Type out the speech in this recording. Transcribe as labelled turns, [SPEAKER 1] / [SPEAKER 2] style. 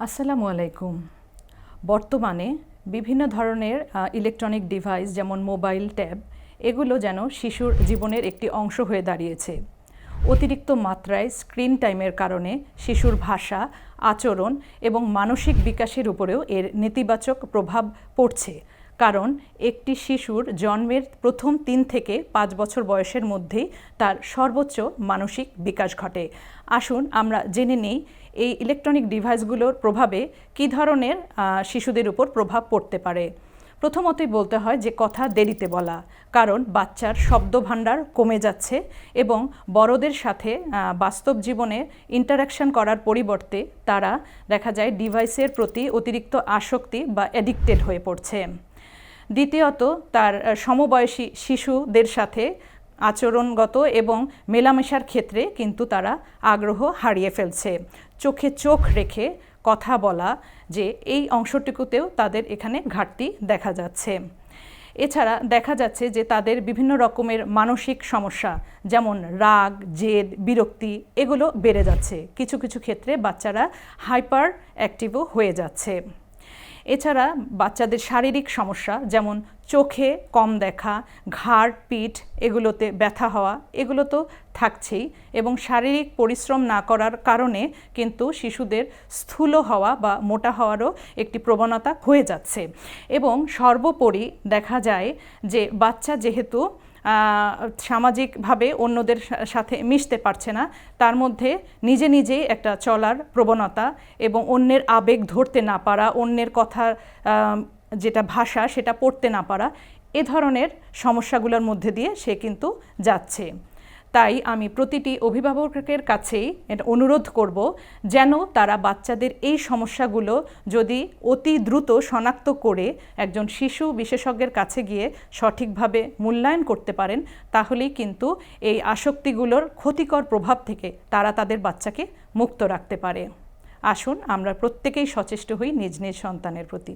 [SPEAKER 1] আসসালামু আলাইকুম। বর্তমানে বিভিন্ন ধরনের ইলেকট্রনিক ডিভাইস যেমন মোবাইল, ট্যাব এগুলো যেন শিশুর জীবনের একটি অংশ হয়ে দাঁড়িয়েছে। অতিরিক্ত মাত্রায় স্ক্রিন টাইমের কারণে শিশুর ভাষা, আচরণ এবং মানসিক বিকাশের উপরেও এর নেতিবাচক প্রভাব পড়ছে। কারণ একটি শিশুর জন্মের প্রথম ৩ থেকে ৫ বছর বয়সের মধ্যেই তার সর্বোচ্চ মানসিক বিকাশ ঘটে। আসুন আমরা জেনে নেই এই ইলেকট্রনিক ডিভাইসগুলোর প্রভাবে কী ধরনের শিশুদের উপর প্রভাব পড়তে পারে। প্রথমতই বলতে হয় যে কথা দেরিতে বলা, কারণ বাচ্চার শব্দভাণ্ডার কমে যাচ্ছে এবং বড়দের সাথে বাস্তব জীবনে ইন্টারাকশন করার পরিবর্তে তারা দেখা যায় ডিভাইসের প্রতি অতিরিক্ত আসক্তি বা অ্যাডিক্টেড হয়ে পড়ছে। দ্বিতীয়ত তার সমবয়সী শিশুদের সাথে আচরণগত এবং মেলামেশার ক্ষেত্রে কিন্তু তারা আগ্রহ হারিয়ে ফেলছে। চোখে চোখ রেখে কথা বলা যে এই অংশটুকুতেও তাদের এখানে ঘাটতি দেখা যাচ্ছে। এছাড়া দেখা যাচ্ছে যে তাদের বিভিন্ন রকমের মানসিক সমস্যা যেমন রাগ, জেদ, বিরক্তি এগুলো বেড়ে যাচ্ছে। কিছু কিছু ক্ষেত্রে বাচ্চারা হাইপার অ্যাক্টিভও হয়ে যাচ্ছে। এছাড়া বাচ্চাদের শারীরিক সমস্যা যেমন চোখে কম দেখা, ঘাড়, পিঠ এগুলোতে ব্যথা হওয়া এগুলো তো থাকছেই, এবং শারীরিক পরিশ্রম না করার কারণে কিন্তু শিশুদের স্থূল হওয়া বা মোটা হওয়ারও একটি প্রবণতা হয়ে যাচ্ছে। এবং সর্বোপরি দেখা যায় যে বাচ্চা যেহেতু সামাজিকভাবে অন্যদের সাথে মিশতে পারছে না, তার মধ্যে নিজে নিজেই একটা চলার প্রবণতা এবং অন্যের আবেগ ধরতে না পারা, অন্যের কথা যেটা ভাষা সেটা পড়তে না পারা, এ ধরনের সমস্যাগুলোর মধ্যে দিয়ে সে কিন্তু যাচ্ছে। তাই আমি প্রতিটি অভিভাবকের কাছেই এটা অনুরোধ করব যেন তারা বাচ্চাদের এই সমস্যাগুলো যদি অতি দ্রুত শনাক্ত করে একজন শিশু বিশেষজ্ঞের কাছে গিয়ে সঠিকভাবে মূল্যায়ন করতে পারেন, তাহলেই কিন্তু এই আসক্তিগুলোর ক্ষতিকর প্রভাব থেকে তারা তাদের বাচ্চাকে মুক্ত রাখতে পারে। আসুন আমরা প্রত্যেকেই সচেষ্ট হই নিজ নিজ সন্তানের প্রতি।